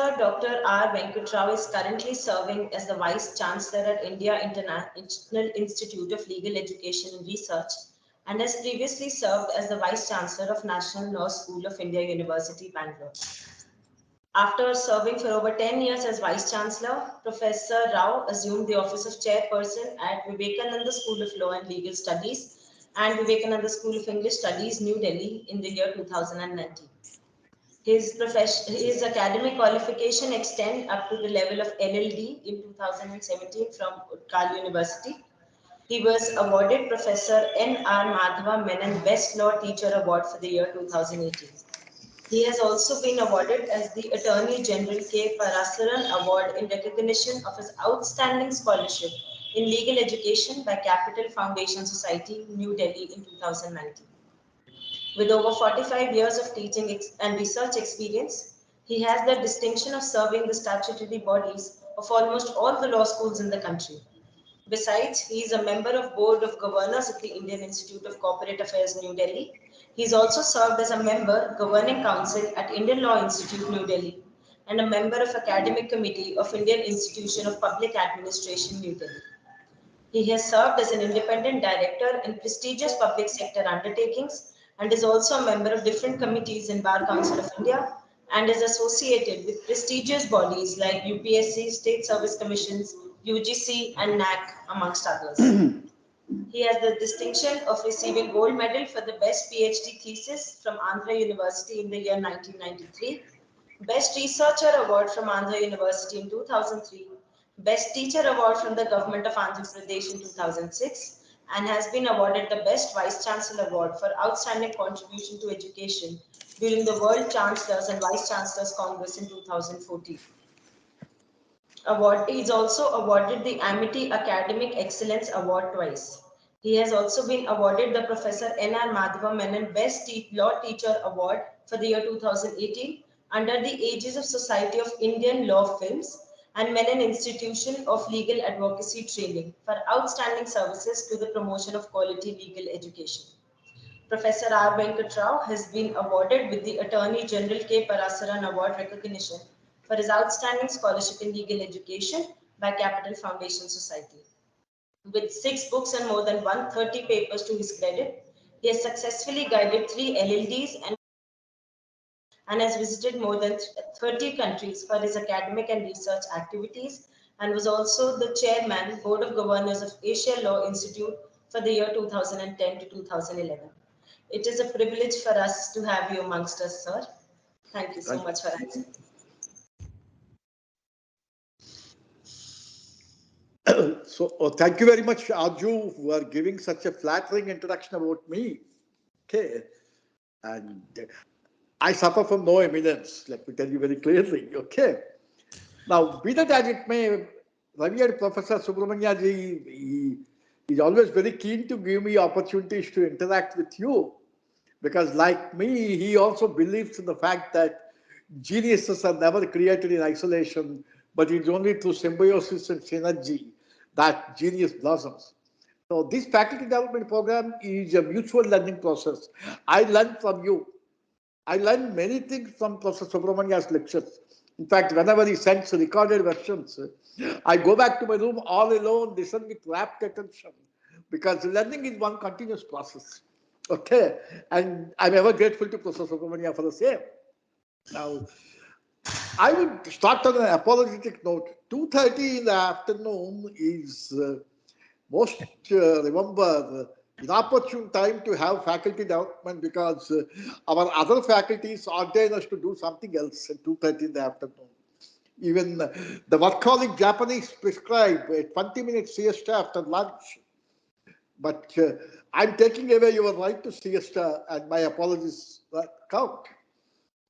Professor Dr. R. Venkat is currently serving as the Vice Chancellor at India International Institute of Legal Education and Research and has previously served as the Vice Chancellor of National Law School of India University, Bangalore. After serving for over 10 years as Vice Chancellor, Professor Rao assumed the office of Chairperson at Vivekananda School of Law and Legal Studies and Vivekananda School of English Studies, New Delhi in the year 2019. His academic qualification extend up to the level of LLD in 2017 from Utkal University. He was awarded Professor N.R. Madhava Menon Best Law Teacher Award for the year 2018. He has also been awarded as the Attorney General K. Parasaran Award in recognition of his outstanding scholarship in legal education by Capital Foundation Society, New Delhi in 2019. With over 45 years of teaching and research experience, he has the distinction of serving the statutory bodies of almost all the law schools in the country. Besides, he is a member of Board of Governors of the Indian Institute of Corporate Affairs, New Delhi. He has also served as a member, Governing Council at Indian Law Institute, New Delhi, and a member of Academic Committee of Indian Institution of Public Administration, New Delhi. He has served as an independent director in prestigious public sector undertakings and is also a member of different committees in Bar Council of India and is associated with prestigious bodies like UPSC, State Service Commissions, UGC and NAC, amongst others. He has the distinction of receiving gold medal for the best PhD thesis from Andhra University in the year 1993, Best Researcher Award from Andhra University in 2003, Best Teacher Award from the Government of Andhra Pradesh in 2006, and has been awarded the Best Vice Chancellor Award for outstanding contribution to education during the World Chancellors and Vice Chancellors Congress in 2014. He is also awarded the Amity Academic Excellence Award twice. He has also been awarded the Professor N.R. Madhava Menon Best Law Teacher Award for the year 2018 under the Aegis of Society of Indian Law Films and Menon Institution of Legal Advocacy Training for outstanding services to the promotion of quality legal education. Professor R. Venkat has been awarded with the Attorney General K. Parasaran Award recognition for his outstanding scholarship in legal education by Capital Foundation Society. With 6 books and more than 130 papers to his credit, he has successfully guided 3 LLDs and has visited more than 30 countries for his academic and research activities and was also the chairman, Board of Governors of Asia Law Institute for the year 2010 to 2011. It is a privilege for us to have you amongst us, sir. Thank you so much for answering. So, thank you very much, Arju, for giving such a flattering introduction about me. Okay. And I suffer from no eminence, let me tell you very clearly. Okay. Now, be that as it may, revered Professor Subramanya ji, he is always very keen to give me opportunities to interact with you. Because like me, he also believes in the fact that geniuses are never created in isolation, but it's only through symbiosis and synergy that genius blossoms. So this faculty development program is a mutual learning process. I learn from you. I learned many things from Professor Subramania's lectures. In fact, whenever he sends recorded versions, I go back to my room all alone, listen with rapt attention, because learning is one continuous process. Okay, and I'm ever grateful to Professor Subramania for the same. Now, I would start on an apologetic note. 2:30 in the afternoon is most, remember, inopportune time to have faculty development because our other faculties ordain us to do something else at 2:30 in the afternoon. Even the workaholic Japanese prescribe a 20-minute siesta after lunch. But I'm taking away your right to siesta, and my apologies count.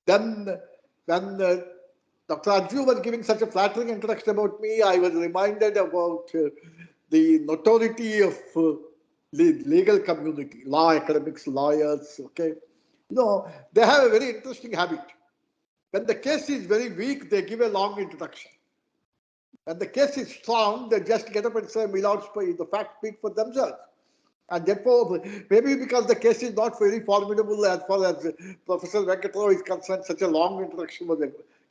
Then, when Dr. Arju was giving such a flattering introduction about me, I was reminded about the notoriety of the legal community, law academics, lawyers, okay. You know, they have a very interesting habit. When the case is very weak, they give a long introduction. When the case is strong, they just get up and say, "My lords, the facts speak for themselves." And therefore, maybe because the case is not very formidable as far as Professor Venkat is concerned, such a long introduction was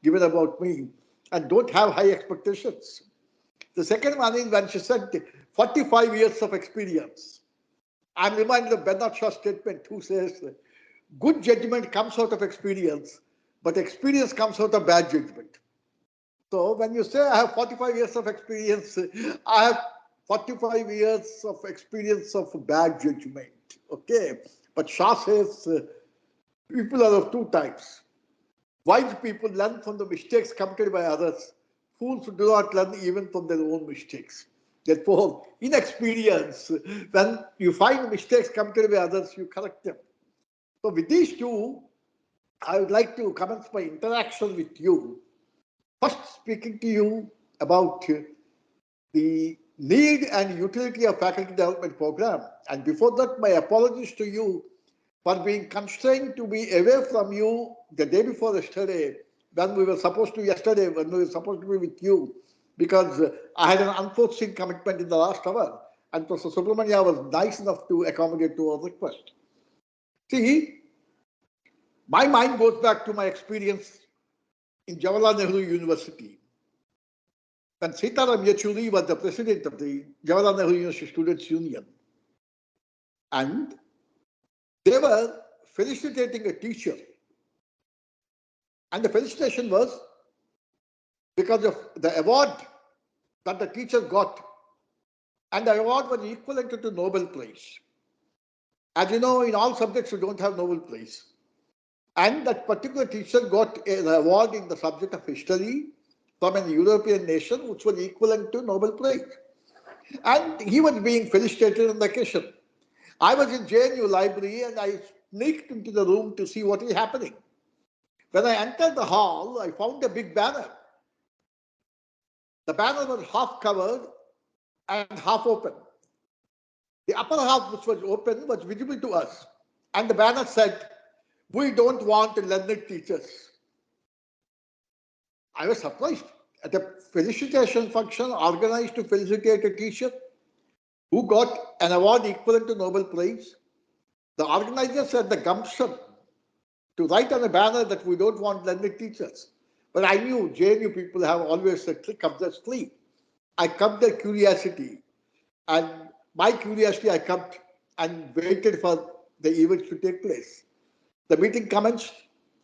given about me, and don't have high expectations. The second one is when she said 45 years of experience. I'm reminded of Bernard Shaw's statement, who says, good judgment comes out of experience, but experience comes out of bad judgment. So when you say I have 45 years of experience, I have 45 years of experience of bad judgment. Okay. But Shah says people are of two types. Wise people learn from the mistakes committed by others. Fools do not learn even from their own mistakes. Therefore, in experience, when you find mistakes committed by others, you correct them. So with these two, I would like to commence my interaction with you. First, speaking to you about the need and utility of faculty development program. And before that, my apologies to you for being constrained to be away from you the day before yesterday, when we were supposed to be with you, because I had an unforeseen commitment in the last hour, and Professor Subramania was nice enough to accommodate to our request. See, my mind goes back to my experience in Jawaharlal Nehru University. When Sitaram Yechuri was the president of the Jawaharlal Nehru University Students' Union, and they were felicitating a teacher, and the felicitation was because of the award that the teacher got, and the award was equivalent to Nobel Prize. As you know, in all subjects, you don't have Nobel Prize. And that particular teacher got an award in the subject of history from an European nation, which was equivalent to Nobel Prize. And he was being felicitated on the occasion. I was in JNU library and I sneaked into the room to see what is happening. When I entered the hall, I found a big banner. The banner was half covered and half open. The upper half, which was open, was visible to us. And the banner said, "We don't want learned teachers." I was surprised at a felicitation function organized to felicitate a teacher who got an award equivalent to Nobel Prize. The organizers had the gumption to write on a banner that we don't want learned teachers. But I knew JNU people have always a trick up their sleeve. I curbed their curiosity, and my curiosity I curbed and waited for the event to take place. The meeting commenced.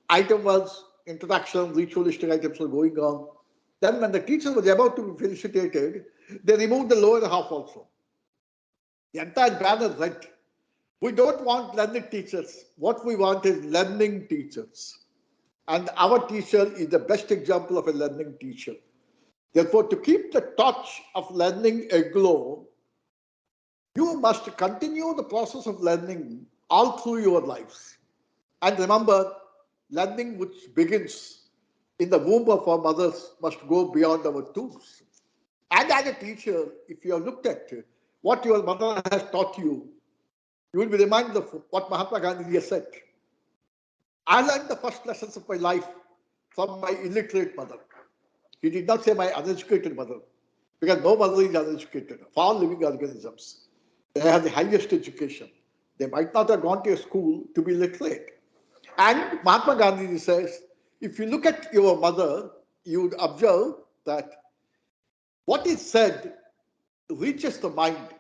Item was introduction, ritualistic items were going on. Then, when the teacher was about to be felicitated, they removed the lower half also. The entire banner read, "We don't want learned teachers. What we want is learning teachers." And our teacher is the best example of a learning teacher. Therefore, to keep the torch of learning aglow, you must continue the process of learning all through your lives. And remember, learning which begins in the womb of our mothers must go beyond our tombs. And as a teacher, if you have looked at what your mother has taught you, you will be reminded of what Mahatma Gandhi has said. I learned the first lessons of my life from my illiterate mother. He did not say my uneducated mother, because no mother is uneducated. Of all living organisms, they have the highest education. They might not have gone to a school to be literate. And Mahatma Gandhi says, if you look at your mother, you would observe that what is said reaches the mind,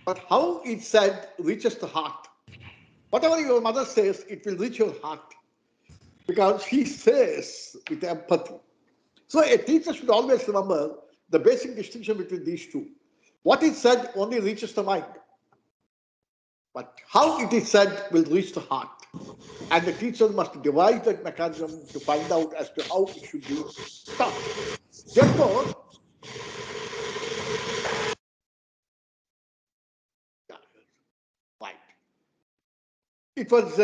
but how it's said reaches the heart. Whatever your mother says, it will reach your heart because she says with empathy. So a teacher should always remember the basic distinction between these two. What is said only reaches the mind, but how it is said will reach the heart. And the teacher must devise that mechanism to find out as to how it should be taught. Therefore, right. It was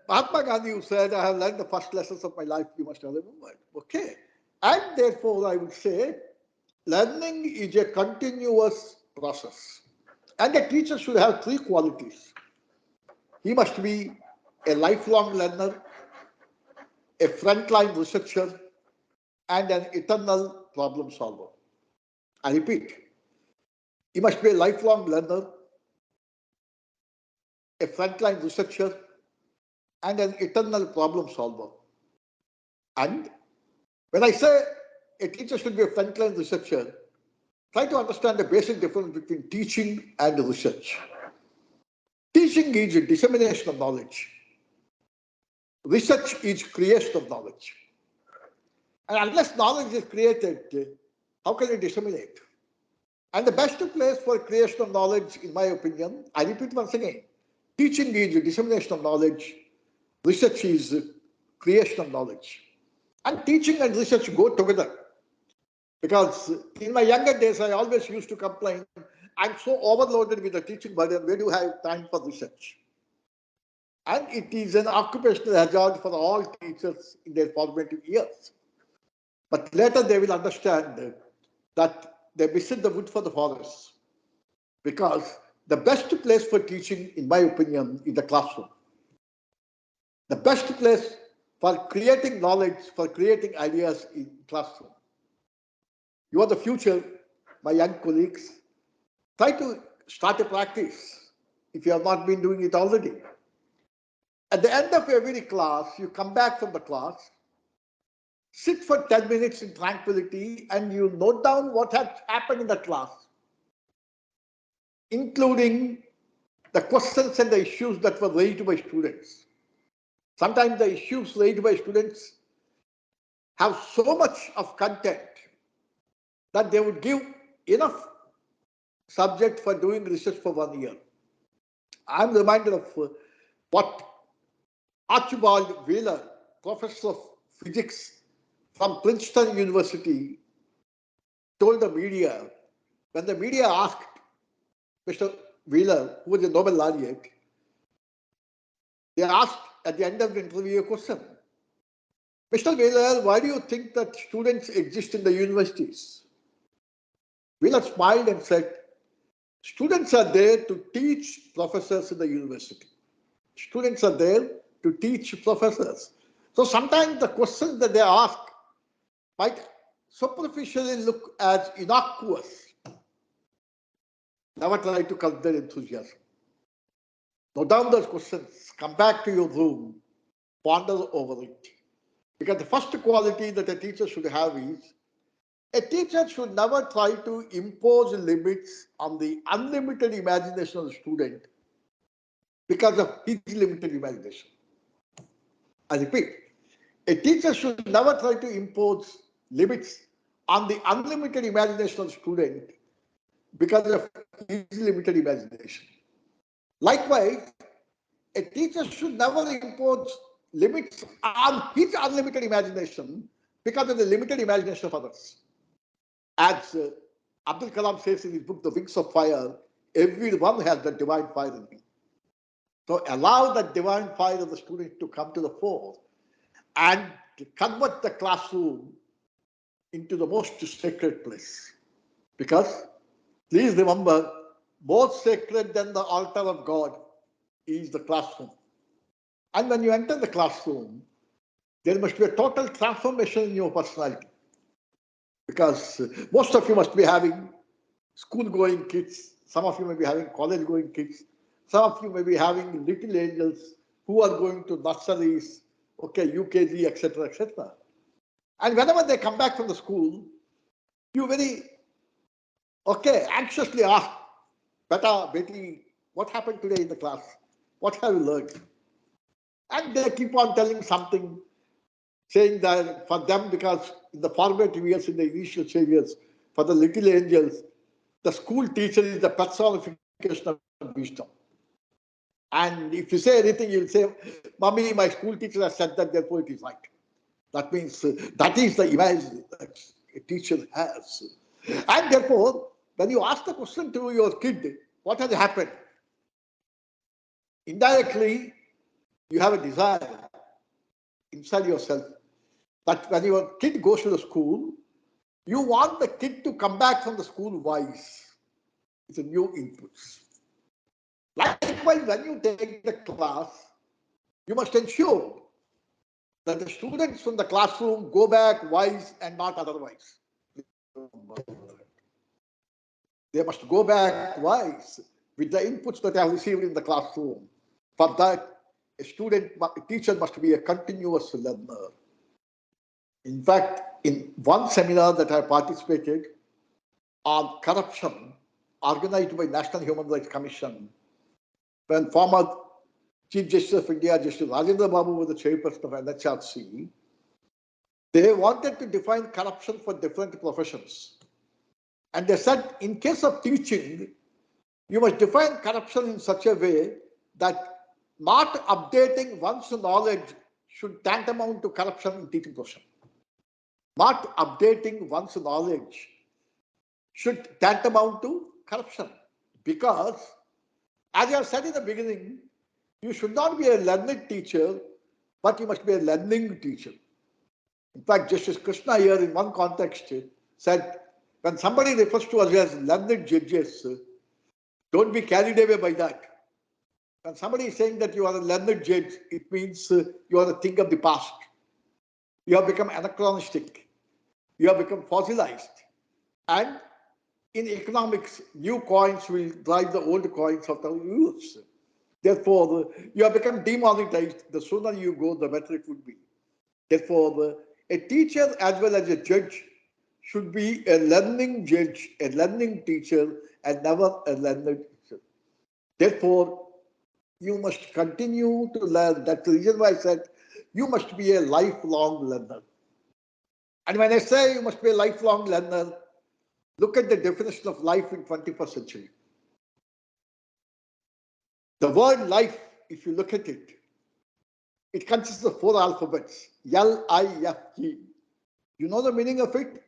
Mahatma Gandhi who said, "I have learned the first lessons of my life, you must have remembered." Okay. And therefore, I would say, learning is a continuous process. And a teacher should have three qualities. He must be a lifelong learner, a frontline researcher, and an eternal problem solver. I repeat, he must be a lifelong learner, a frontline researcher, and an eternal problem solver. And when I say a teacher should be a frontline researcher, try to understand the basic difference between teaching and research. Teaching is a dissemination of knowledge. Research is creation of knowledge. And unless knowledge is created, how can you disseminate? And the best place for creation of knowledge, in my opinion, I repeat once again, teaching is a dissemination of knowledge, research is creation of knowledge. And teaching and research go together. Because in my younger days, I always used to complain, I'm so overloaded with the teaching burden, where do I have time for research? And it is an occupational hazard for all teachers in their formative years. But later they will understand that they missed the wood for the forest. Because the best place for teaching, in my opinion, is the classroom. The best place for creating knowledge, for creating ideas is classroom. You are the future, my young colleagues. Try to start a practice if you have not been doing it already. At the end of every class, you come back from the class, sit for 10 minutes in tranquility, and you note down what has happened in the class, including the questions and the issues that were raised by students. Sometimes the issues raised by students have so much of content that they would give enough subject for doing research for 1 year. I'm reminded of what Archibald Wheeler, professor of physics from Princeton University, told the media when the media asked Mr. Wheeler, who was a Nobel laureate, they asked at the end of the interview a question. Mr. Wheeler, why do you think that students exist in the universities? Wheeler smiled and said, students are there to teach professors in the university. Students are there to teach professors. So sometimes the questions that they ask might superficially look as innocuous. Never try to cut their enthusiasm. Note down those questions, come back to your room, ponder over it. Because the first quality that a teacher should have is a teacher should never try to impose limits on the unlimited imagination of the student because of his limited imagination. I repeat, a teacher should never try to impose limits on the unlimited imagination of the student because of his limited imagination. Likewise, a teacher should never impose limits on his unlimited imagination because of the limited imagination of others. As Abdul Kalam says in his book, The Wings of Fire, everyone has the divine fire in him. So allow that divine fire of the student to come to the fore and convert the classroom into the most sacred place. Because please remember, more sacred than the altar of God is the classroom. And when you enter the classroom, there must be a total transformation in your personality. Because most of you must be having school-going kids, some of you may be having college-going kids, some of you may be having little angels who are going to nurseries, okay, UKG, etc., etc. And whenever they come back from the school, you very, okay, anxiously ask, Beta, Betty, what happened today in the class? What have you learned? And they keep on telling something, saying that for them, because in the formative years, in the initial stages, for the little angels, the school teacher is the personification of wisdom. And if you say anything, you'll say, Mommy, my school teacher has said that, therefore it is right. That means that is the image that a teacher has. And therefore, when you ask the question to your kid, what has happened? Indirectly, you have a desire inside yourself that when your kid goes to the school, you want the kid to come back from the school wise. It's a new inputs. Likewise, when you take the class, you must ensure that the students from the classroom go back wise and not otherwise. They must go back wise with the inputs that they have received in the classroom. For that, a teacher must be a continuous learner. In fact, in one seminar that I participated on corruption, organized by National Human Rights Commission, when former Chief Justice of India, Justice Rajendra Babu, was the chairperson of NHRC, they wanted to define corruption for different professions. And they said, in case of teaching, you must define corruption in such a way that not updating one's knowledge should tantamount to corruption in teaching profession. Not updating one's knowledge should tantamount to corruption. Because, as I have said in the beginning, you should not be a learned teacher, but you must be a learning teacher. In fact, Justice Krishna here in one context said, when somebody refers to us as learned judges, don't be carried away by that. When somebody is saying that you are a learned judge, it means you are a thing of the past. You have become anachronistic. You have become fossilized. And in economics, new coins will drive the old coins out of use. Therefore, you have become demonetized. The sooner you go, the better it would be. Therefore, a teacher as well as a judge should be a learning judge, a learning teacher, and never a learned teacher. Therefore, you must continue to learn. That's the reason why I said you must be a lifelong learner. And when I say you must be a lifelong learner, look at the definition of life in 21st century. The word life, if you look at it, it consists of 4 alphabets, L-I-F-E. You know the meaning of it?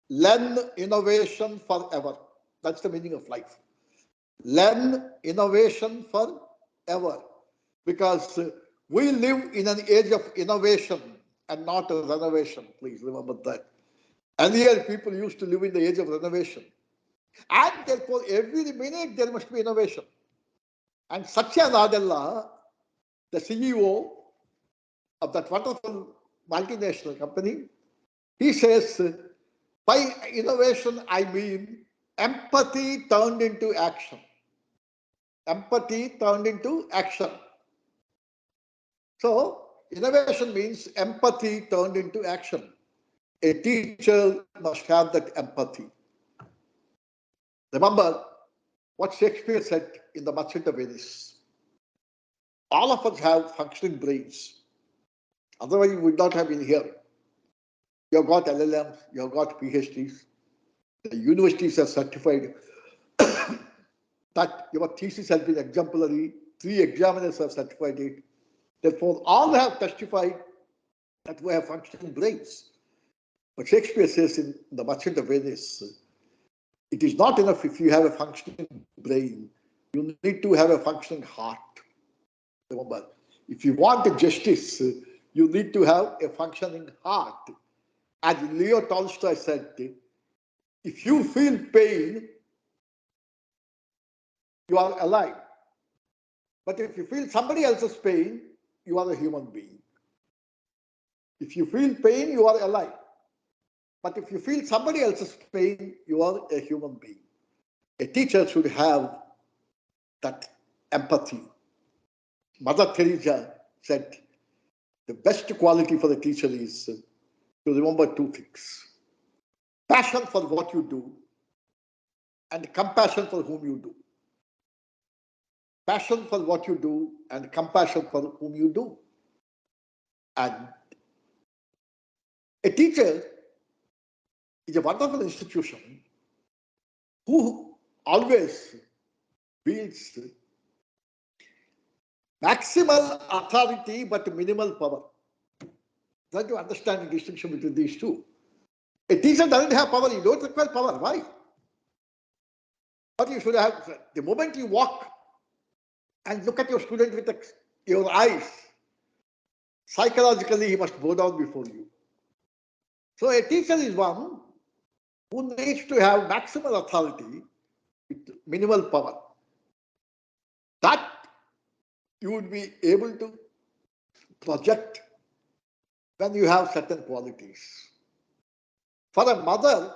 Learn innovation forever. That's the meaning of life. Learn innovation forever. Because we live in an age of innovation and not a renovation. Please remember that. Earlier, people used to live in the age of renovation. And therefore, every minute there must be innovation. And Satya Nadella, the CEO of that wonderful multinational company, he says, by innovation, I mean empathy turned into action. Empathy turned into action. So, innovation means empathy turned into action. A teacher must have that empathy. Remember what Shakespeare said in The Merchant of Venice. All of us have functioning brains. Otherwise, we would not have been here. You have got LLMs, you have got PhDs. The universities have certified that your thesis has been exemplary. 3 examiners have certified it. Therefore, all have testified that we have functioning brains. But Shakespeare says in The Merchant of Venice, it is not enough if you have a functioning brain. You need to have a functioning heart. Remember, if you want a justice, you need to have a functioning heart. As Leo Tolstoy said, if you feel pain, you are alive. But if you feel somebody else's pain, you are a human being. If you feel pain, you are alive. But if you feel somebody else's pain, you are a human being. A teacher should have that empathy. Mother Teresa said, the best quality for the teacher is to remember 2 things. Passion for what you do and compassion for whom you do. Passion for what you do and compassion for whom you do. And a teacher is a wonderful institution who always builds maximal authority but minimal power. Try to understand the distinction between these two. A teacher doesn't have power, you don't require power. Why? But you should have, the moment you walk and look at your student with your eyes, psychologically he must bow down before you. So a teacher is one who needs to have maximal authority with minimal power. That you would be able to project when you have certain qualities. For a mother,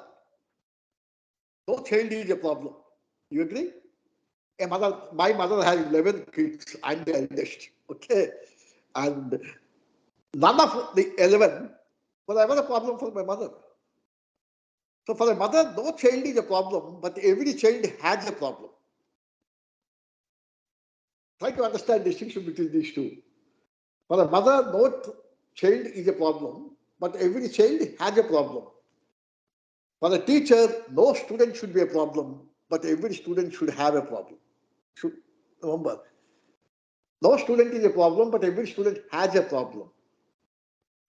no child is a problem. You agree? My mother has 11 kids. I'm the eldest. Okay. And none of the 11 but I was a problem for my mother. So for a mother, no child is a problem, but every child has a problem. Try to understand the distinction between these two. For a mother, no child is a problem, but every child has a problem. For a teacher, no student should be a problem, but every student should have a problem. Should remember, no student is a problem, but every student has a problem.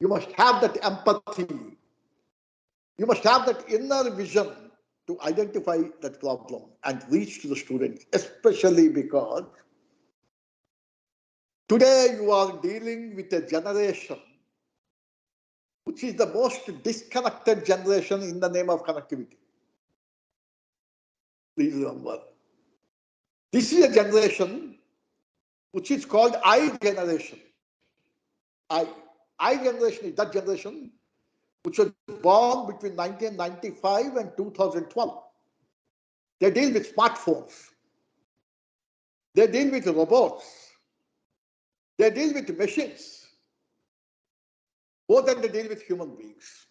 You must have that empathy. You must have that inner vision to identify that problem and reach to the student, especially because today you are dealing with a generation which is the most disconnected generation in the name of connectivity. Please remember. This is a generation which is called I generation. I. I generation is that generation which was born between 1995 and 2012. They deal with smartphones. They deal with robots. They deal with machines more than they deal with human beings.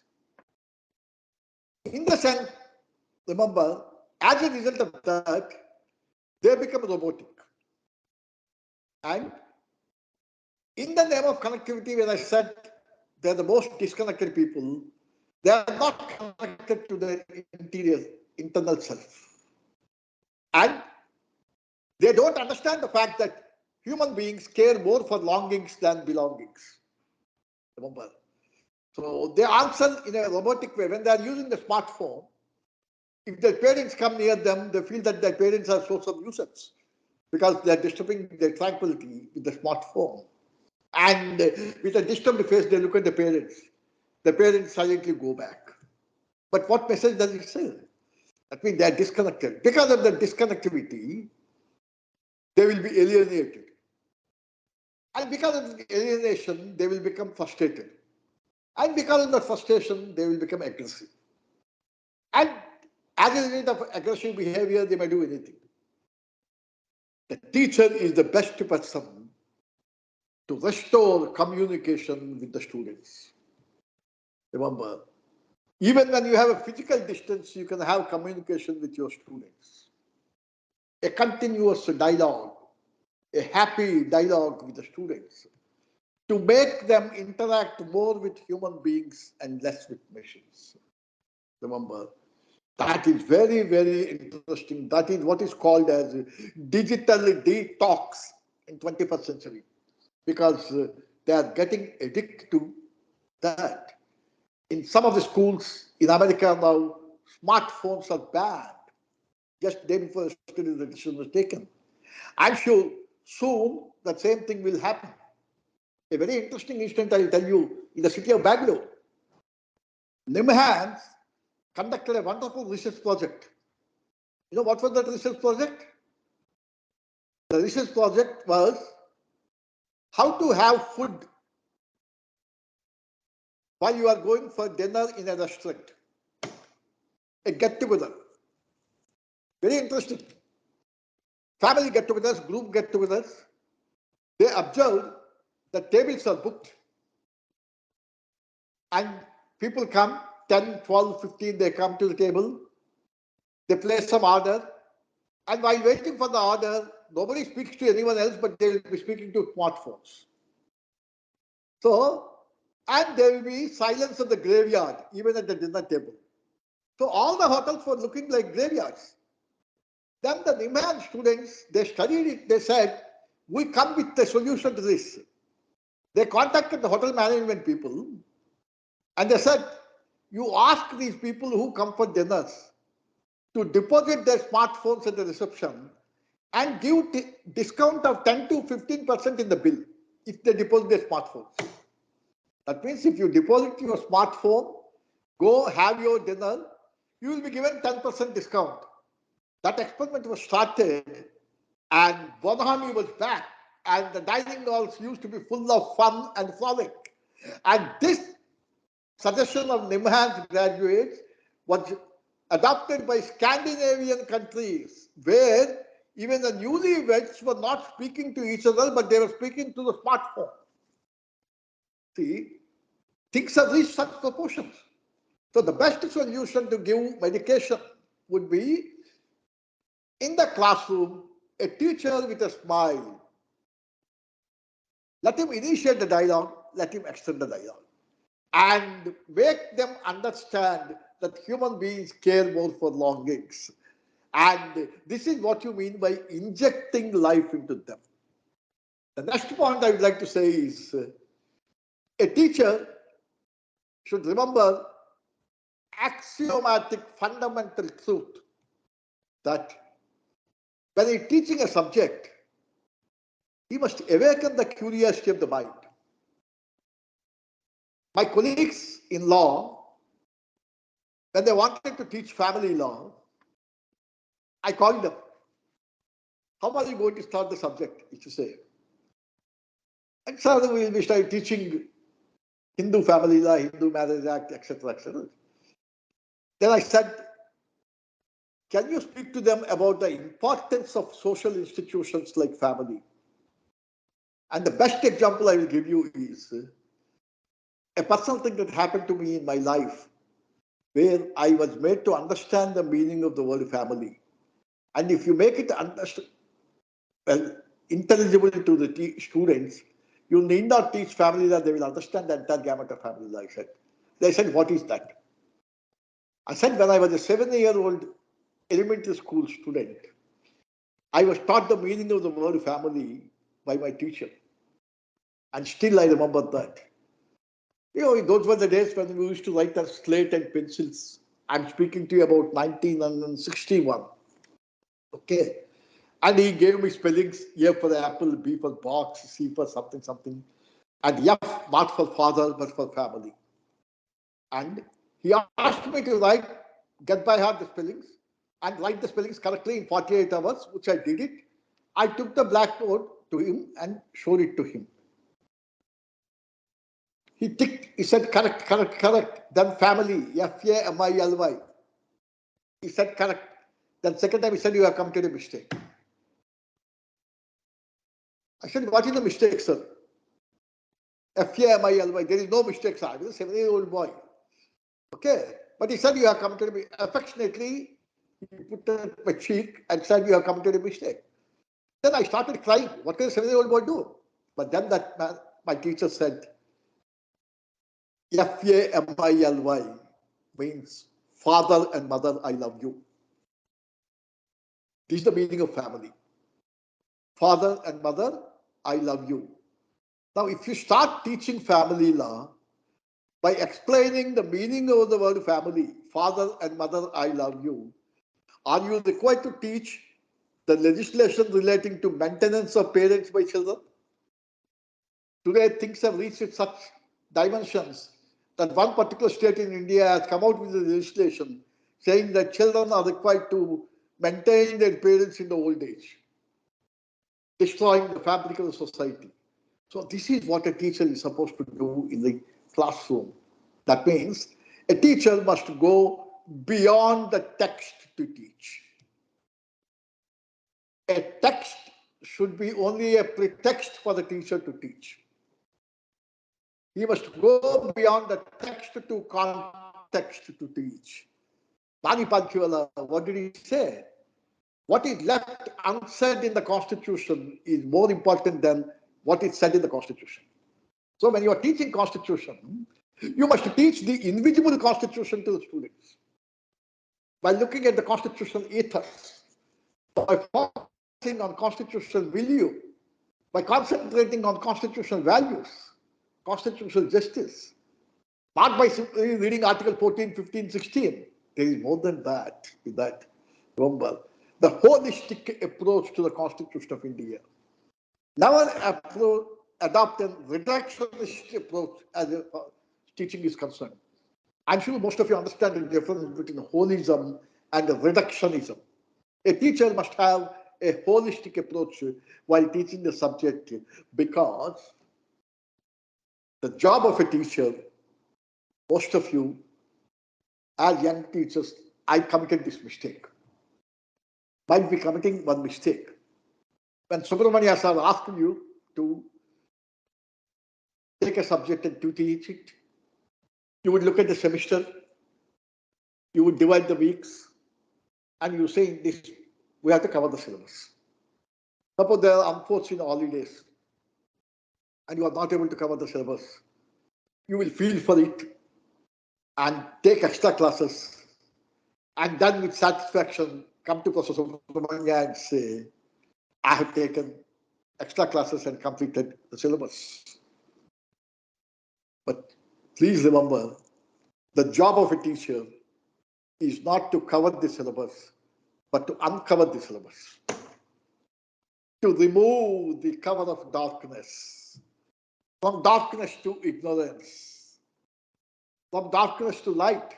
In the sense, remember, as a result of that, they become robotic. And in the name of connectivity, when I said they're the most disconnected people, they are not connected to their internal self. And they don't understand the fact that human beings care more for longings than belongings. Remember? So they answer in a robotic way. When they are using the smartphone, if their parents come near them, they feel that their parents are a source of nuisance because they are disturbing their tranquility with the smartphone. And with a disturbed face, they look at the parents. The parents silently go back. But what message does it say? That means they are disconnected. Because of the disconnectivity, they will be alienated. And because of the alienation, they will become frustrated. And because of the frustration, they will become aggressive. And as a result of aggressive behavior, they may do anything. The teacher is the best person to restore communication with the students. Remember, even when you have a physical distance, you can have communication with your students. A continuous dialogue, a happy dialogue with the students to make them interact more with human beings and less with machines. Remember, that is very, very interesting. That is what is called as digital detox in 21st century because they are getting addicted to that. In some of the schools in America now, smartphones are banned. Just day before yesterday, the decision was taken. I'm sure soon that same thing will happen. A very interesting incident I'll tell you in the city of Bangalore. NIMHANS conducted a wonderful research project. You know what was that research project? The research project was how to have food while you are going for dinner in a restaurant. A get-together. Very interesting. Family get-togethers, group get-togethers. They observed that tables are booked and people come, 10, 12, 15, they come to the table. They place some order. And while waiting for the order, nobody speaks to anyone else, but they will be speaking to smartphones. So, and there will be silence of the graveyard, even at the dinner table. So all the hotels were looking like graveyards. Then the Niman students, they studied it, they said, we come with a solution to this. They contacted the hotel management people and they said, you ask these people who come for dinners to deposit their smartphones at the reception and give discount of 10 to 15% in the bill if they deposit their smartphones. That means if you deposit your smartphone, go have your dinner, you will be given 10% discount. That experiment was started and Bonhami was back and the dining halls used to be full of fun and frolic. And this suggestion of NIMHANS graduates was adopted by Scandinavian countries where even the newlyweds were not speaking to each other, but they were speaking to the smartphone. See, things have reached such proportions. So the best solution to give medication would be in the classroom, a teacher with a smile. Let him initiate the dialogue, let him extend the dialogue, and make them understand that human beings care more for longings. And this is what you mean by injecting life into them. The next point I would like to say is a teacher should remember axiomatic fundamental truth that when he's teaching a subject, he must awaken the curiosity of the mind. My colleagues in law, when they wanted to teach family law, I called them. How are you going to start the subject? He used to say. And sir, we will be starting teaching Hindu family law, Hindu Marriage Act, etc., etc. Then I said, can you speak to them about the importance of social institutions like family? And the best example I will give you is a personal thing that happened to me in my life where I was made to understand the meaning of the word family. And if you make it well, intelligible to the students, you need not teach family law, they will understand the entire gamut of family law. I said. They said, what is that? I said, when I was a 7-year-old elementary school student, I was taught the meaning of the word family by my teacher. And still I remember that. You know, those were the days when we used to write on slate and pencils. I'm speaking to you about 1961. Okay. And he gave me spellings, A for apple, B for box, C for something, something. And F not for father, but for family. And he asked me to write, get by heart the spellings, and write the spellings correctly in 48 hours, which I did it. I took the blackboard to him and showed it to him. He ticked, he said, correct, correct, correct. Then family, Family. He said, correct. Then second time he said, you have committed a mistake. I said, what is the mistake, sir? Family. There is no mistake, sir. I was a 7-year-old boy. Okay. But he said, you have committed a mistake. Affectionately, he put at my cheek and said, you have committed a mistake. Then I started crying. What can a 7-year-old boy do? But then that man, my teacher said, Family means father and mother, I love you. This is the meaning of family. Father and mother, I love you. Now, if you start teaching family law by explaining the meaning of the word family, father and mother, I love you, are you required to teach the legislation relating to maintenance of parents by children? Today, things have reached such dimensions that one particular state in India has come out with a legislation saying that children are required to maintain their parents in the old age, destroying the fabric of the society. So this is what a teacher is supposed to do in the classroom. That means a teacher must go beyond the text to teach. A text should be only a pretext for the teacher to teach. He must go beyond the text to context to teach. Bani Panchwala, what did he say? What is left unsaid in the Constitution is more important than what is said in the Constitution. So when you are teaching Constitution, you must teach the invisible Constitution to the students by looking at the Constitutional ethos, by focusing on constitutional value, by concentrating on constitutional values, constitutional justice, not by simply reading Article 14, 15, 16. There is more than that. Remember, the holistic approach to the Constitution of India. Never adopt a reductionist approach as teaching is concerned. I'm sure most of you understand the difference between holism and reductionism. A teacher must have a holistic approach while teaching the subject because the job of a teacher, most of you, as young teachers, I committed this mistake. Might be committing one mistake. When Subramania sir asked you to take a subject and to teach it, You would look at the semester, you would divide the weeks, and you say in this, we have to cover the syllabus. Suppose there are unforeseen holidays and you are not able to cover the syllabus. You will feel for it and take extra classes, and then with satisfaction come to Professor Subramanya and say, I have taken extra classes and completed the syllabus. But please remember, the job of a teacher is not to cover the syllabus, but to uncover the syllabus, to remove the cover of darkness, from darkness to ignorance, from darkness to light,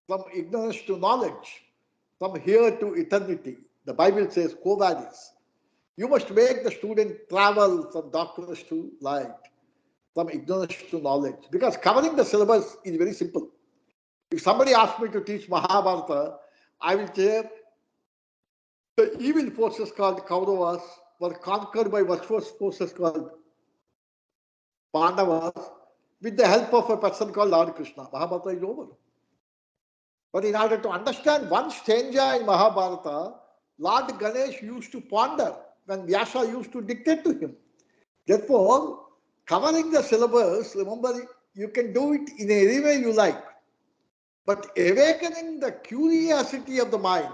from ignorance to knowledge, from here to eternity. The Bible says, quo vadis. You must make the student travel from darkness to light, from ignorance to knowledge. Because covering the syllabus is very simple. If somebody asks me to teach Mahabharata, I will say the evil forces called Kauravas were conquered by virtuous forces called Pandavas with the help of a person called Lord Krishna. Mahabharata is over. But in order to understand one stanza in Mahabharata, Lord Ganesh used to ponder when Vyasa used to dictate to him. Therefore, covering the syllabus, remember, you can do it in any way you like. But awakening the curiosity of the mind,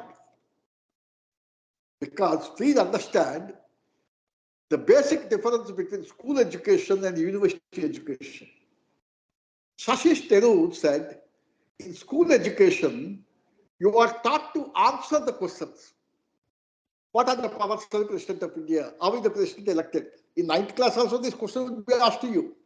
because please understand the basic difference between school education and university education. Sashish Tharoor said, in school education, you are taught to answer the questions. What are the powers of the President of India? How is the President elected? In ninth class also this question will be asked to you.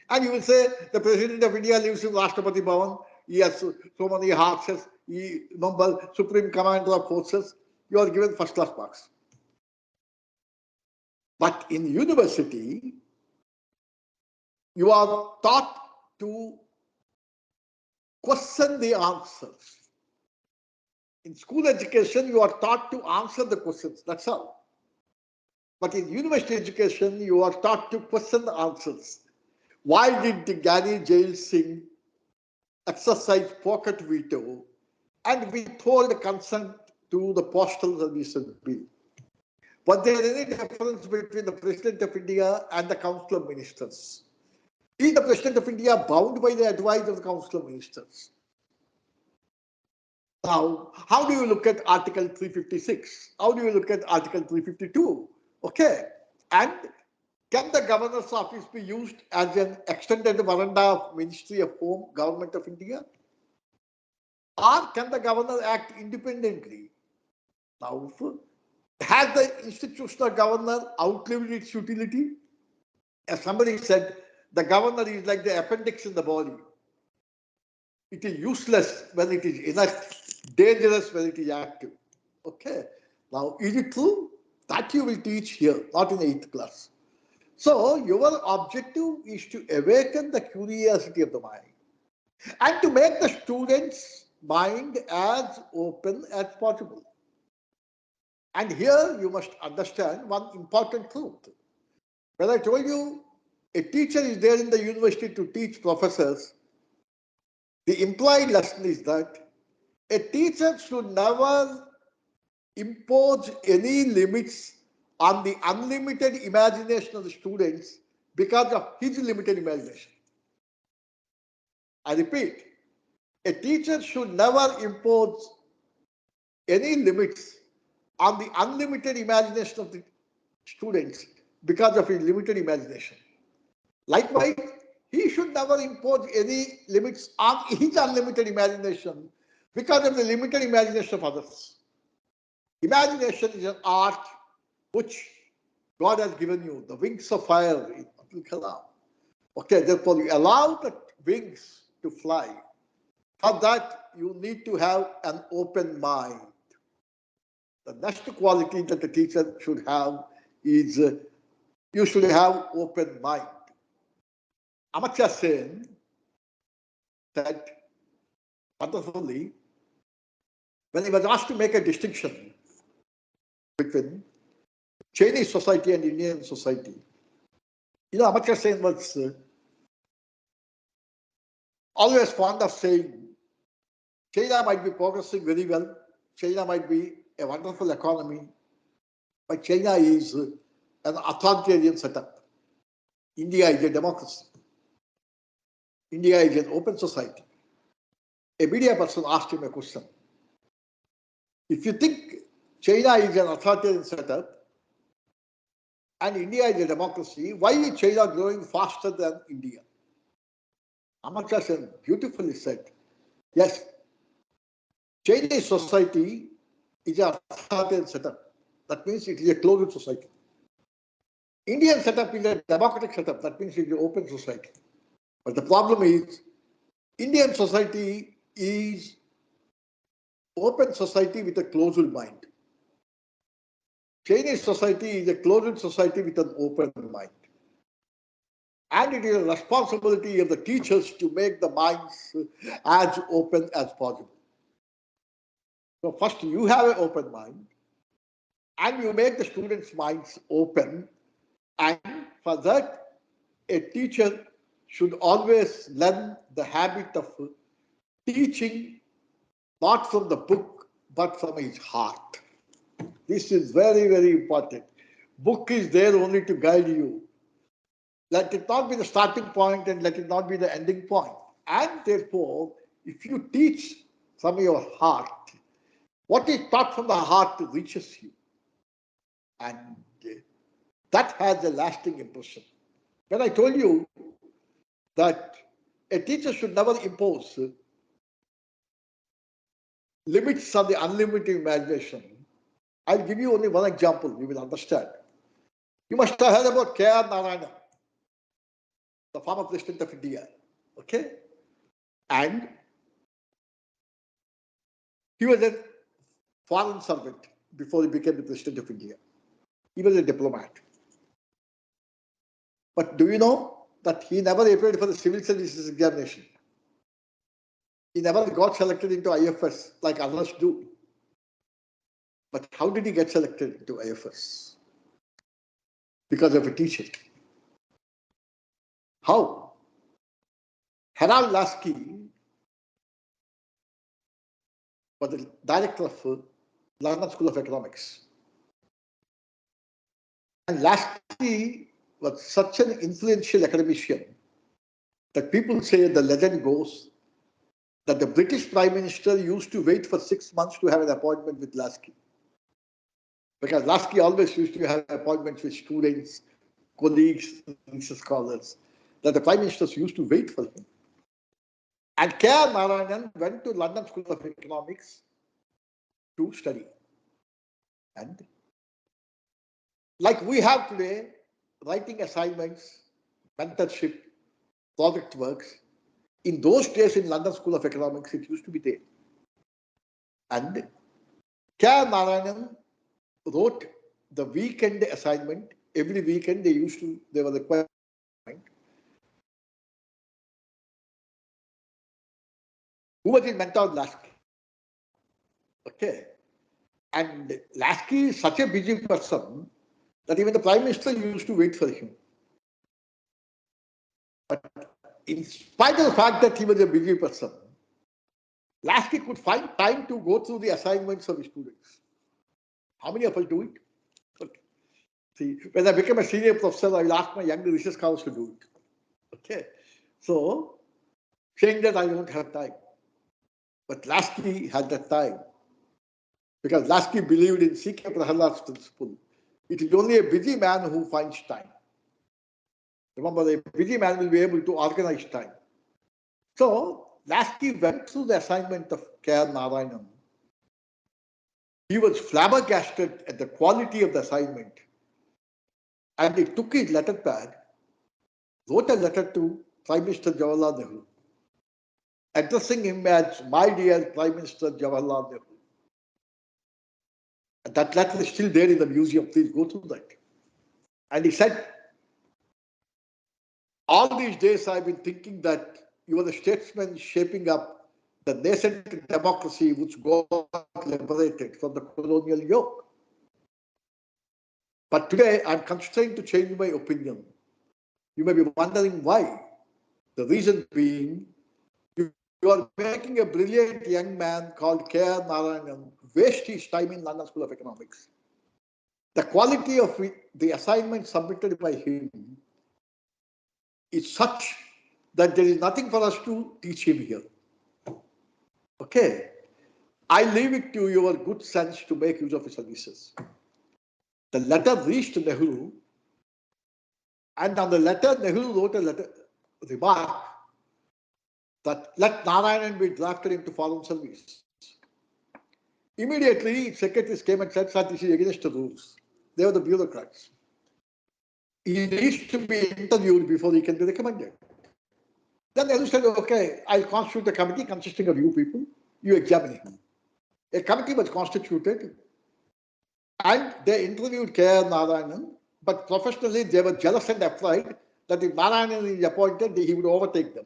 And you will say, the President of India lives in Rashtrapati Bhavan, he has so many horses, he number Supreme Commander of Forces, you are given first class marks. But in university, you are taught to question the answers. In school education, you are taught to answer the questions, that's all. But in university education, you are taught to question the answers. Why did the Gani Jail Singh exercise pocket veto and withhold consent to the postal services bill? Was there any difference between the President of India and the Council of Ministers? Is the President of India bound by the advice of the Council of Ministers? Now, how do you look at Article 356? How do you look at Article 352? Okay. And can the Governor's office be used as an extended veranda of Ministry of Home, Government of India? Or can the Governor act independently? Now, has the institutional governor outlived its utility? As somebody said, the governor is like the appendix in the body. It is useless when it is inert, dangerous when it is active. Okay. Now, is it true? That you will teach here, not in 8th class. So, your objective is to awaken the curiosity of the mind and to make the student's mind as open as possible. And here you must understand one important truth. When I told you a teacher is there in the university to teach professors, the implied lesson is that a teacher should never impose any limits on the unlimited imagination of the students because of his limited imagination. I repeat, a teacher should never impose any limits on the unlimited imagination of the students because of his limited imagination. Likewise, he should never impose any limits on his unlimited imagination because of the limited imagination of others. Imagination is an art which God has given you, the wings of fire in Abdul Kalam. Okay, therefore you allow the wings to fly. For that, you need to have an open mind. The next quality that the teacher should have is you should have open mind. Amartya Sen said wonderfully when he was asked to make a distinction between Chinese society and Indian society. You know, Amartya Sen was always fond of saying China might be progressing very well, China might be a wonderful economy, but China is an authoritarian setup. India is a democracy. India is an open society. A media person asked him a question. If you think China is an authoritarian setup and India is a democracy, why is China growing faster than India? Amartya Sen beautifully said, yes, Chinese society is an authoritarian setup. That means it is a closed society. Indian setup is a democratic setup. That means it is an open society. But the problem is, Indian society is open society with a closed mind. Chinese society is a closed society with an open mind. And it is a responsibility of the teachers to make the minds as open as possible. So first you have an open mind and you make the students' minds open, and for that a teacher should always learn the habit of teaching not from the book but from his heart. This is very, very important. Book is there only to guide you. Let it not be the starting point and let it not be the ending point. And therefore, if you teach from your heart, what is taught from the heart reaches you. And that has a lasting impression. When I told you that a teacher should never impose limits on the unlimited imagination, I'll give you only one example, you will understand. You must have heard about K.R. Narayana, the former president of India. Okay? And he was a foreign servant before he became the president of India. He was a diplomat. But do you know that he never appeared for the civil services examination? He never got selected into IFS like others do. But how did he get selected into IFS? Because of a teacher. How? Harold Lasky was the director of London School of Economics. And Lasky was such an influential academician that people say, the legend goes, that the British Prime Minister used to wait for 6 months to have an appointment with Lasky. Because Lasky always used to have appointments with students, colleagues, scholars, that the Prime Ministers used to wait for him. And K.R. Narayanan went to London School of Economics to study. And like we have today, writing assignments, mentorship, project works, in those days in London School of Economics, it used to be there. And K.R. Narayanan wrote the weekend assignment. Every weekend they were required. Who was his mentor? Lasky. Okay. And Lasky is such a busy person that even the Prime Minister used to wait for him. But in spite of the fact that he was a busy person, Lasky could find time to go through the assignments of his students. How many of us do it? Okay. See, when I become a senior professor, I will ask my young research scholars to do it. Okay. So, saying that I don't have time. But Lasky had that time. Because Lasky believed in C.K. Prahalad's principle. It is only a busy man who finds time. Remember, a busy man will be able to organize time. So, Lasky went through the assignment of K.R. Narayanan. He was flabbergasted at the quality of the assignment. And he took his letter pad, wrote a letter to Prime Minister Jawaharlal Nehru, addressing him as my dear Prime Minister Jawaharlal Nehru. And that letter is still there in the museum. Please go through that. And he said, all these days I've been thinking that you are the statesman shaping up the nascent democracy which got liberated from the colonial yoke. But today I'm constrained to change my opinion. You may be wondering why. The reason being, You are making a brilliant young man called K.R. Narayanan waste his time in London School of Economics. The quality of the assignment submitted by him is such that there is nothing for us to teach him here. Okay. I leave it to your good sense to make use of his services. The letter reached Nehru, and on the letter, Nehru wrote a letter remark that let Narayanan be drafted into foreign service. Immediately, secretaries came and said that this is against the rules. They were the bureaucrats. He needs to be interviewed before he can be recommended. Then Nehru said, okay, I'll constitute a committee consisting of you people. You examine him. A committee was constituted and they interviewed K.R. Narayanan, but professionally they were jealous and afraid that if Narayanan is appointed, he would overtake them.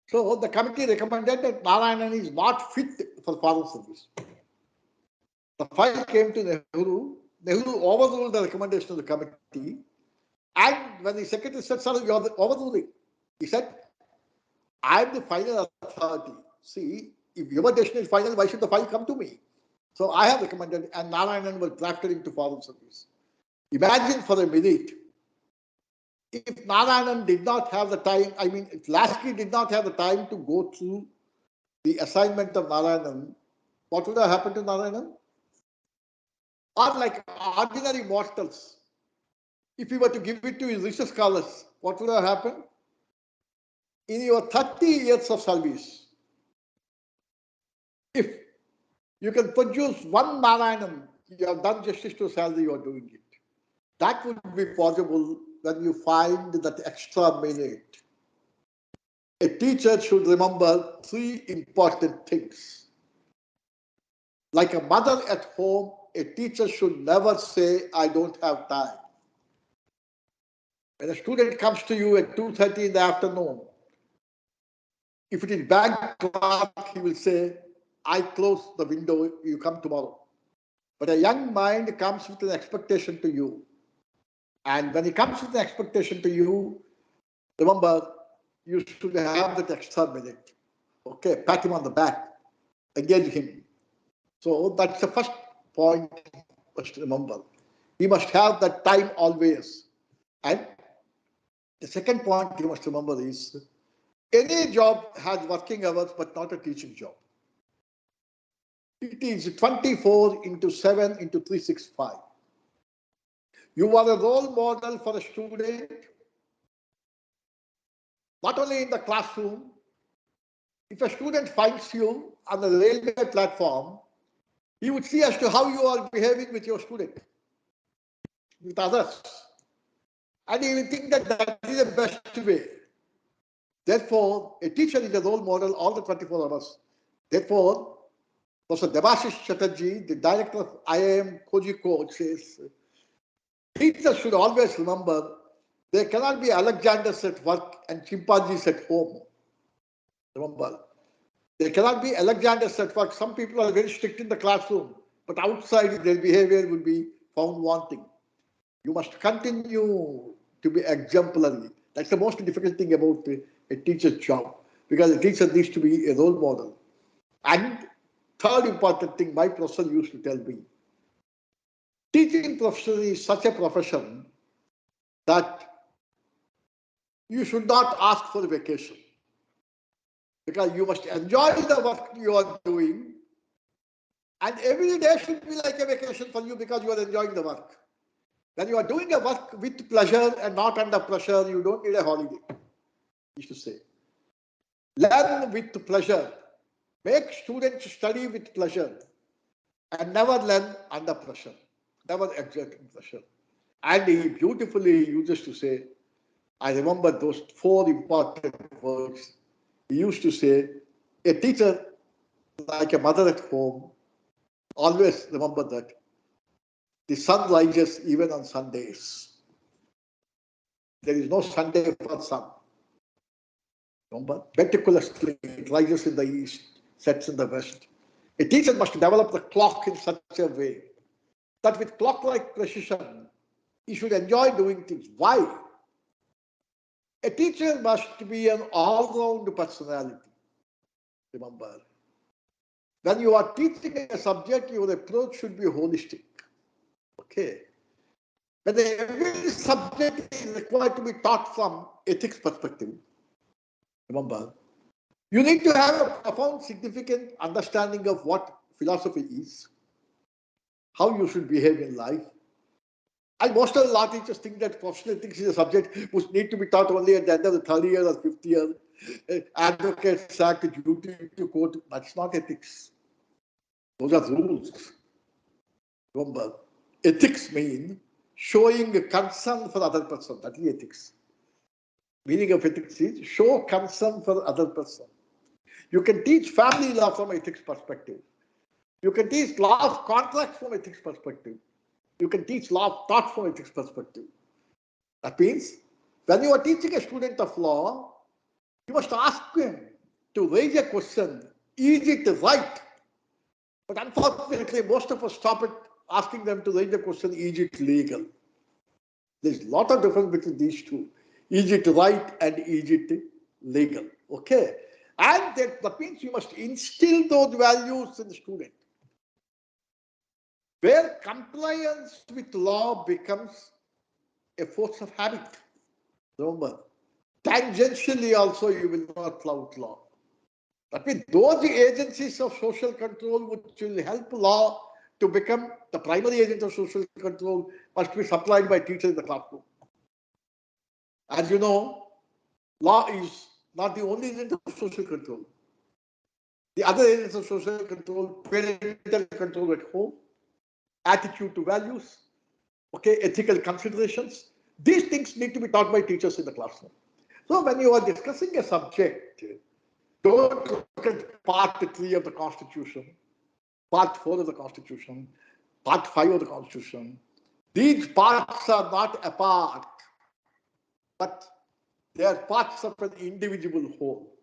So the committee recommended that Narayanan is not fit for foreign service. The file came to Nehru. Nehru overruled the recommendation of the committee. And when the secretary said, sir, you are overruling, he said, I am the final authority. See, if your decision is final, why should the file come to me? So I have recommended, and Narayanan was drafted into foreign service. Imagine for a minute, if Narayanan did not have the time, I mean, if Lasky did not have the time to go through the assignment of Narayanan, what would have happened to Narayanan? Or like ordinary mortals, if you were to give it to his research scholars, what would have happened? In your 30 years of service, if you can produce one Narayanan, you have done justice to salary, you are doing it. That would be possible when you find that extra minute. A teacher should remember three important things. Like a mother at home, a teacher should never say, I don't have time. When a student comes to you at 2:30 in the afternoon, if it is bank clerk, he will say, I close the window, you come tomorrow. But a young mind comes with an expectation to you. And when he comes with an expectation to you, remember, you should have that extra minute. Okay, pat him on the back, engage him. So that's the first point you must remember. He must have that time always. And the second point you must remember is any job has working hours, but not a teaching job. It is 24 into 7 into 365. You are a role model for a student, not only in the classroom. If a student finds you on the railway platform, he would see as to how you are behaving with your student, with others. And he will think that that is the best way. Therefore, a teacher is a role model all the 24 hours. Therefore, Professor Debashish Chatterjee, the director of IIM Kozhikode, says teachers should always remember there cannot be Alexanders at work and chimpanzees at home. Remember, there cannot be Alexanders at work. Some people are very strict in the classroom, but outside their behavior will be found wanting. You must continue to be exemplary. That's the most difficult thing about a teacher's job, because a teacher needs to be a role model. And third important thing, my professor used to tell me, teaching profession is such a profession that you should not ask for a vacation, because you must enjoy the work you are doing, and every day should be like a vacation for you because you are enjoying the work. When you are doing a work with pleasure and not under pressure, you don't need a holiday. You should say. Learn with pleasure. Make students study with pleasure and never learn under pressure. Never exert pressure. And he beautifully uses to say, I remember those four important words. He used to say, a teacher, like a mother at home, always remember that the sun rises even on Sundays. There is no Sunday for sun. Remember, meticulously it rises in the east, sets in the west. A teacher must develop the clock in such a way that with clock-like precision, he should enjoy doing things. Why? A teacher must be an all-round personality. Remember, when you are teaching a subject, your approach should be holistic. Okay. But every subject is required to be taught from ethics perspective. Remember, you need to have a profound, significant understanding of what philosophy is, how you should behave in life. And most of the law teachers think that professional ethics is a subject which need to be taught only at the end of the third year or fifth year. Advocates act, duty to court. That's not ethics. Those are rules. Remember, ethics mean showing a concern for other person. That is ethics. Meaning of ethics is show concern for other person. You can teach family law from ethics perspective. You can teach law of contracts from ethics perspective. You can teach law of thought from ethics perspective. That means when you are teaching a student of law, you must ask him to raise a question, is it right? But unfortunately, most of us stop at asking them to raise the question, is it legal? There's a lot of difference between these two. Is it right and is it legal? Okay. And that means you must instill those values in the student. Where compliance with law becomes a force of habit. Remember, tangentially also you will not flout law. That means those agencies of social control which will help law to become the primary agent of social control must be supplied by teachers in the classroom. As you know, law is not the only agent of social control. The other agents of social control, parental control at home, attitude to values, okay, ethical considerations. These things need to be taught by teachers in the classroom. So when you are discussing a subject, don't look at part 3 of the Constitution, part 4 of the Constitution, part 5 of the Constitution. These parts are not apart, but they are parts of an indivisible whole.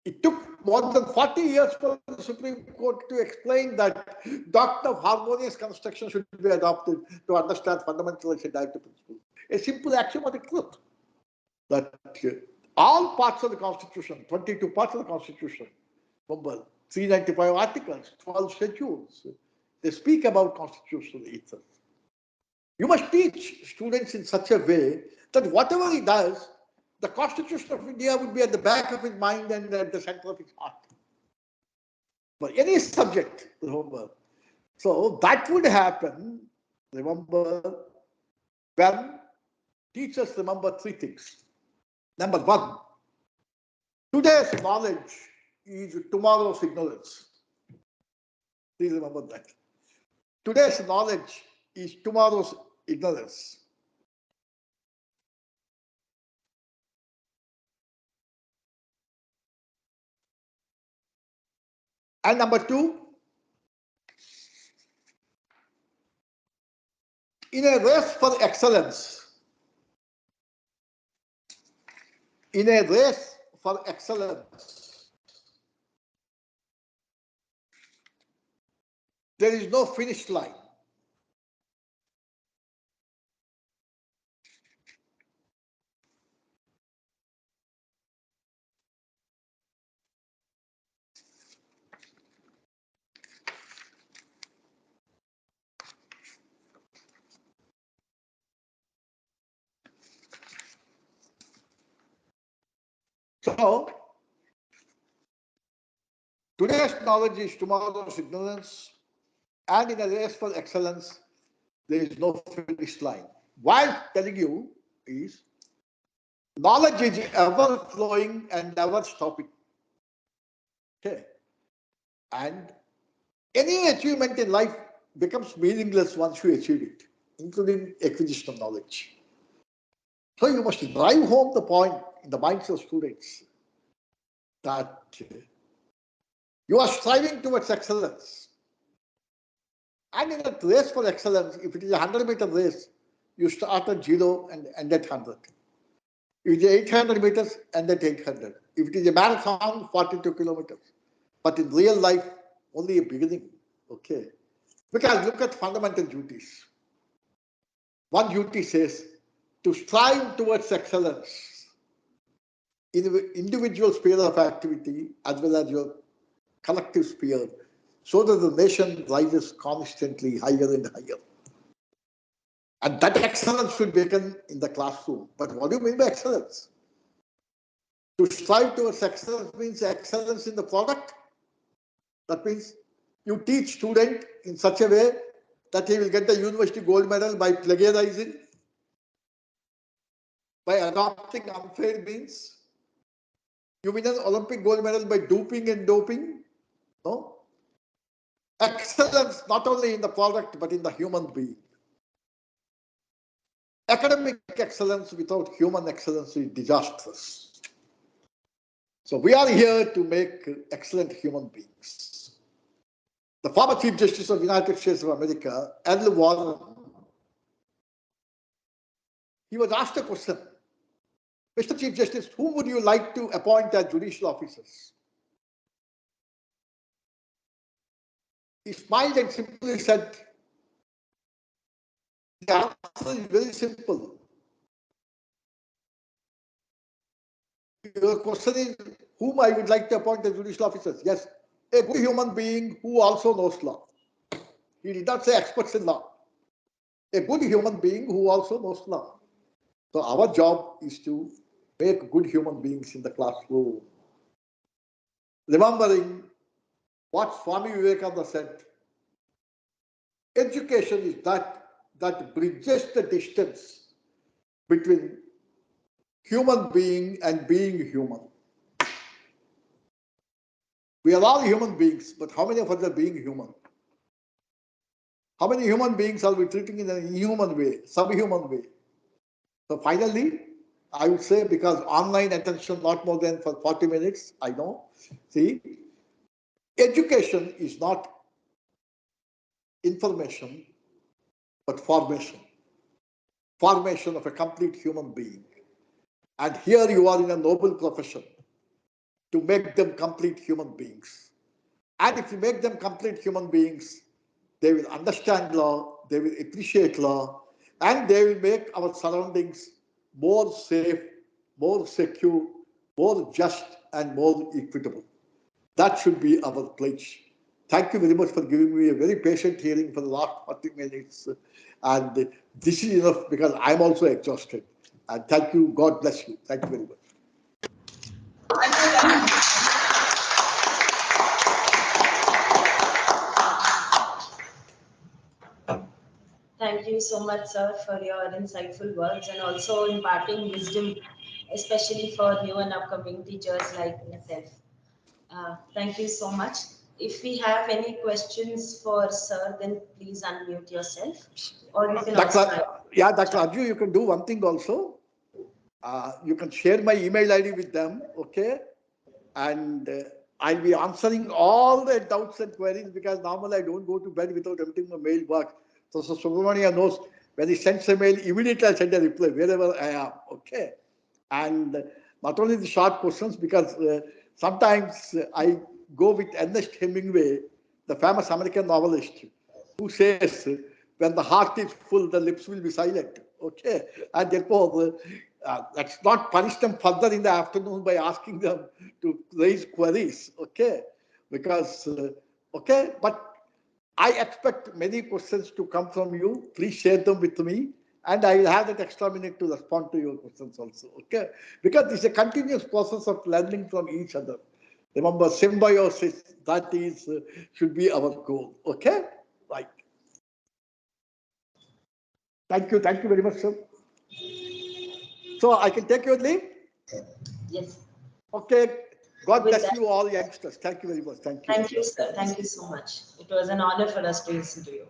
It took more than 40 years for the Supreme Court to explain that doctrine of harmonious construction should be adopted to understand fundamental and directive principles. A simple axiomatic truth that all parts of the Constitution, 22 parts of the Constitution, remember, 395 articles, 12 schedules, they speak about constitutional ethics. You must teach students in such a way that whatever he does, the Constitution of India would be at the back of his mind and at the center of his heart. But any subject, remember. So that would happen, remember, when teachers remember 3 things. Number 1, today's knowledge is tomorrow's ignorance. Please remember that. Today's knowledge is tomorrow's ignorance. And number 2, in a race for excellence, in a race for excellence, there is no finish line. So, today's knowledge is tomorrow's ignorance, and in a race for excellence, there is no finish line. Why I'm telling you is knowledge is ever flowing and never stopping. Okay. And any achievement in life becomes meaningless once you achieve it, including acquisition of knowledge. So you must drive home the point in the minds of students that you are striving towards excellence. And in a race for excellence, if it is a 100-meter race, you start at 0 and end at 100. If it is 800 meters, end at 800. If it is a marathon, 42 kilometers. But in real life, only a beginning. Okay. Because look at fundamental duties. One duty says to strive towards excellence individual sphere of activity as well as your collective sphere, so that the nation rises constantly higher and higher. And that excellence should begin in the classroom. But what do you mean by excellence? To strive towards excellence means excellence in the product. That means you teach student in such a way that he will get the university gold medal by plagiarizing, by adopting unfair means. You win an Olympic gold medal by duping and doping. No. Excellence not only in the product but in the human being. Academic excellence without human excellence is disastrous. So we are here to make excellent human beings. The former Chief Justice of the United States of America, L. Warren, he was asked a question. Mr. Chief Justice, whom would you like to appoint as judicial officers? He smiled and simply said, the answer is very simple. Your question is whom I would like to appoint as judicial officers. Yes, a good human being who also knows law. He did not say experts in law. A good human being who also knows law. So our job is to make good human beings in the classroom. Remembering what Swami Vivekananda said, education is that bridges the distance between human being and being human. We are all human beings, but how many of us are being human? How many human beings are we treating in an inhuman way, subhuman way? So finally, I would say, because online attention not more than for 40 minutes, I know. See, education is not information, but formation. Formation of a complete human being. And here you are in a noble profession to make them complete human beings. And if you make them complete human beings, they will understand law, they will appreciate law, and they will make our surroundings more safe, more secure, more just, and more equitable. That should be our pledge. Thank you very much for giving me a very patient hearing for the last 40 minutes. And this is enough because I'm also exhausted. And thank you. God bless you. Thank you very much. Thank you so much, sir, for your insightful words and also imparting wisdom, especially for new and upcoming teachers like myself. Thank you so much. If we have any questions for sir, then please unmute yourself, or you can also Dr. write. Yeah, Dr. Arju, you can do one thing also. You can share my email ID with them, okay? And I'll be answering all their doubts and queries because normally I don't go to bed without emptying my mailbox. So Subramania knows when he sends a mail, immediately I send a reply wherever I am, okay? And not only the short questions, because sometimes I go with Ernest Hemingway, the famous American novelist, who says, when the heart is full, the lips will be silent. Okay. And therefore, let's not punish them further in the afternoon by asking them to raise queries. Okay. Because, okay, but I expect many questions to come from you. Please share them with me. And I will have that extra minute to respond to your questions also. Okay. Because it's a continuous process of learning from each other. Remember, symbiosis, that is, should be our goal. Okay? Right. Thank you. Thank you very much, sir. So I can take your leave? Yes. Okay. God With bless that, you all youngsters. Thank you very much. Thank you. thank you, God sir. bless Thank you so much. It was an honor for us to listen to you.